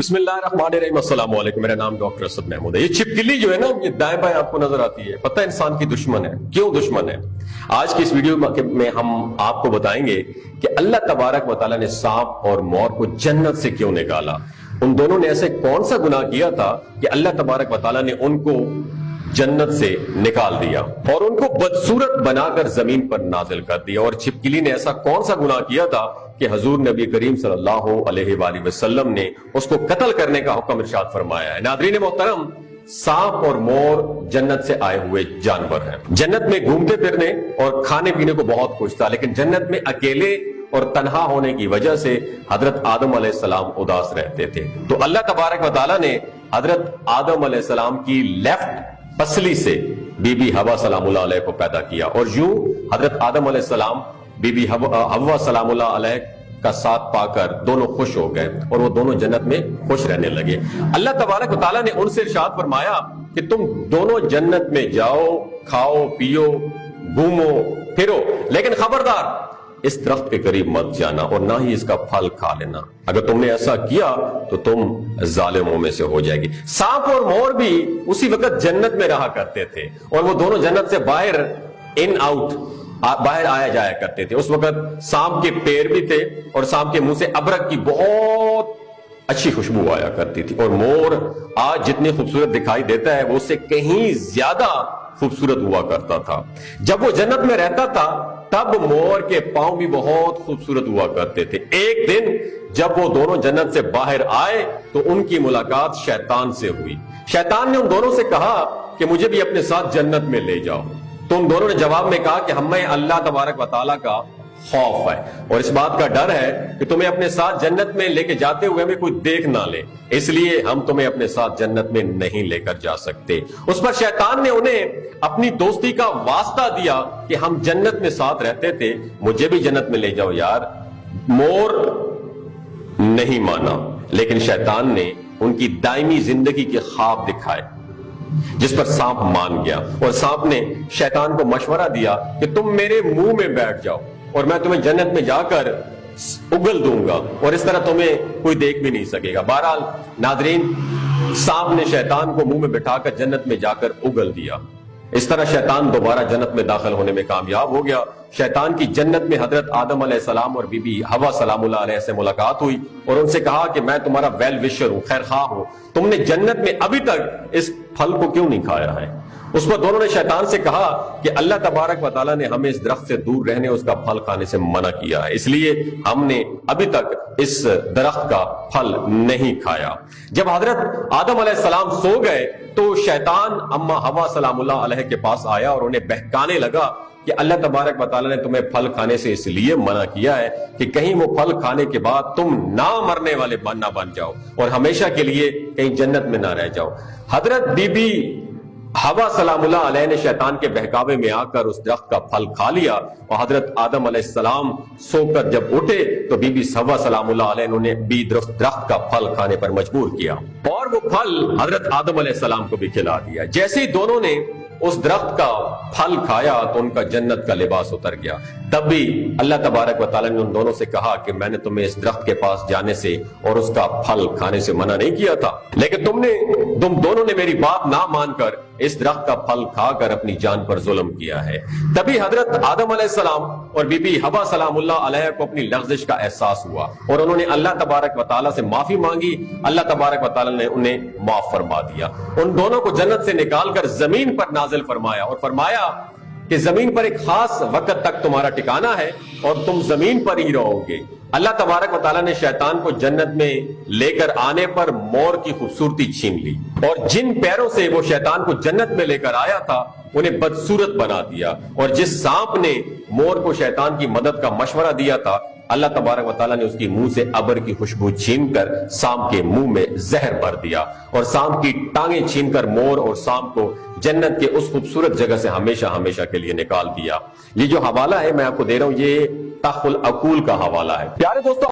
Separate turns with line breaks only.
बिस्मिल्लाहिर्रहमानिर्रहीम, अस्सलाम वालेकुम। मेरा नाम डॉक्टर असद महमूद है। ये छिपकली जो है ना, ये दाएं बाएं आपको नजर आती है। पता है इंसान की दुश्मन है। क्यों दुश्मन है? आज की इस वीडियो में हम आपको बताएंगे कि अल्लाह तबारक व तआला ने सांप और मोर को जन्नत से क्यों निकाला। उन दोनों ने ऐसे कौन सा गुनाह किया था कि अल्लाह तबारक व तआला ने उनको जन्नत से निकाल दिया और उनको बदसूरत बनाकर जमीन पर नाजिल कर दिया। और छिपकली ने ऐसा कौन सा गुनाह किया था कि हजूर नबी करीम सल्लल्लाहु अलैहि वसल्लम ने उसको कत्ल करने का हुक्म इरशाद फरमाया है। नादरीन मोहतरम, सांप और मोर जन्नत से आए हुए जानवर हैं। जन्नत में घूमते फिरने और खाने पीने को बहुत कुछ था, लेकिन जन्नत में अकेले और तन्हा होने की वजह से हजरत आदम अलैहिस्सलाम उदास रहते थे। तो अल्लाह तबारक व तआला ने हजरत आदम अलैहिस्सलाम की लेफ्ट पसली से बीबी हवा सलामुल्लाह अलैह को पैदा किया और यूं हजरत आदम अलैहिस्सलाम बीबी हवा सलामुल्लाह अलैह का साथ पाकर दोनों खुश हो गए और वो दोनों जन्नत में खुश रहने लगे। अल्लाह तबारक व तआला ने उनसे इरशाद फरमाया कि तुम दोनों जन्नत में जाओ, खाओ पियो, घूमो फिरो, लेकिन खबरदार इस दरख्त के करीब मत जाना और ना ही इसका फल खा लेना। अगर तुमने ऐसा किया तो तुम जालिमों में से हो जाएगी। सांप और मोर भी उसी वक्त जन्नत में रहा करते थे और वो दोनों जन्नत से बाहर इन आउट बाहर आया जाया करते थे। उस वक्त सांप के पैर भी थे और सांप के मुंह से अबरक की बहुत अच्छी खुशबू आया करती थी। और मोर आज जितने खूबसूरत दिखाई देता है वो उससे कहीं ज्यादा खूबसूरत हुआ करता था। जब वो जन्नत में रहता था तब मोर के पांव भी बहुत खूबसूरत हुआ करते थे। एक दिन जब वो दोनों जन्नत से बाहर आए तो उनकी मुलाकात शैतान से हुई। शैतान ने उन दोनों से कहा कि मुझे भी अपने साथ जन्नत में ले जाओ। तो उन दोनों ने जवाब में कहा कि हमें अल्लाह तबारक व तआला का खौफ है और इस बात का डर है कि तुम्हें अपने साथ जन्नत में लेके जाते हुए हमें कोई देख ना ले, इसलिए हम तुम्हें अपने साथ जन्नत में नहीं लेकर जा सकते। उस पर शैतान ने उन्हें अपनी दोस्ती का वास्ता दिया कि हम जन्नत में साथ रहते थे, मुझे भी जन्नत में ले जाओ यार। मोर नहीं माना, लेकिन शैतान ने उनकी दायमी जिंदगी के ख्वाब दिखाए जिस पर सांप मान गया और सांप ने शैतान को मशवरा दिया कि तुम मेरे मुंह में बैठ जाओ और मैं तुम्हें जन्नत में जाकर उगल दूंगा और इस तरह तुम्हें कोई देख भी नहीं सकेगा। बहरहाल नादरीन, सांप ने शैतान को मुंह में बिठाकर जन्नत में जाकर उगल दिया। इस तरह शैतान दोबारा जन्नत में दाखिल होने में कामयाब हो गया। शैतान की जन्नत में हजरत आदम अलैहिस्सलाम और बीबी हवा सलामुल्लाह अलैह से मुलाकात हुई और उनसे कहा कि मैं तुम्हारा वेल विशर हूं, खैर खा हूं, तुमने जन्नत में अभी तक इस फल को क्यों नहीं खाया है। उस पर दोनों ने शैतान से कहा कि अल्लाह तबारक व तआला ने हमें इस दरख्त से दूर रहने, उसका फल खाने से मना किया है, इसलिए हमने अभी तक इस दरख्त का फल नहीं खाया। जब हजरत आदम अलैहिस्सलाम सो गए तो शैतान अम्मा हवा सलामुल्लाह अलैह के पास आया और उन्हें बहकाने लगा कि अल्लाह तबारक व तआला ने तुम्हें फल खाने से इसलिए मना किया है कि कहीं वो फल खाने के बाद तुम ना मरने वाले ना बन जाओ और हमेशा के लिए कहीं जन्नत में ना रह जाओ। हजरत बीबी हवा सलामुल्लाह अलैह ने शैतान के बहकावे में आकर उस दरख्त का फल खा लिया और हजरत आदम अलैहिस्सलाम सोकर जब उठे तो बीबी हवा सलामुल्लाह अलैह ने भी दरख्त का फल खाने पर मजबूर किया और वो फल हजरत आदम अलैहिस्सलाम को भी खिला दिया। जैसे ही दोनों ने उस दरख्त का फल खाया तो उनका जन्नत का लिबास उतर गया। तब भी अल्लाह तबारक व तआला ने उन दोनों से कहा कि मैंने तुम्हें इस दरख्त के पास जाने से और उसका फल खाने से मना नहीं किया था, लेकिन तुम दोनों ने मेरी बात ना मानकर इस दरख्त का फल खाकर अपनी जान पर जुल्म किया है। तभी हजरत आदम अलैहिस्सलाम और बीबी हवा सलामुल्लाह अलैह को अपनी लग़्ज़िश का एहसास हुआ और उन्होंने अल्लाह तबारक व तआला से माफी मांगी। अल्लाह तबारक व तआला ने उन्हें माफ फरमा दिया। उन दोनों को जन्नत से निकालकर जमीन पर नाजिल फरमाया और फरमाया कि जमीन पर एक खास वक्त तक तुम्हारा ठिकाना है और तुम जमीन पर ही रहोगे। अल्लाह तबारक व तआला ने शैतान को जन्नत में लेकर आने पर मोर की खूबसूरती छीन ली और जिन पैरों से वो शैतान को जन्नत में लेकर आया था उन्हें बदसूरत बना दिया और जिस सांप ने मोर को शैतान की मदद का मशवरा दिया था, अल्लाह तबारक व तआला ने उसकी मुंह से अबर की खुशबू छीनकर सांप के मुंह में जहर भर दिया और सांप की टांगें छीनकर मोर और सांप को जन्नत के उस खूबसूरत जगह से हमेशा हमेशा के लिए निकाल दिया। ये जो हवाला है मैं आपको दे रहा हूं, ये ताखुल अकूल का हवाला है। प्यारे दोस्तों,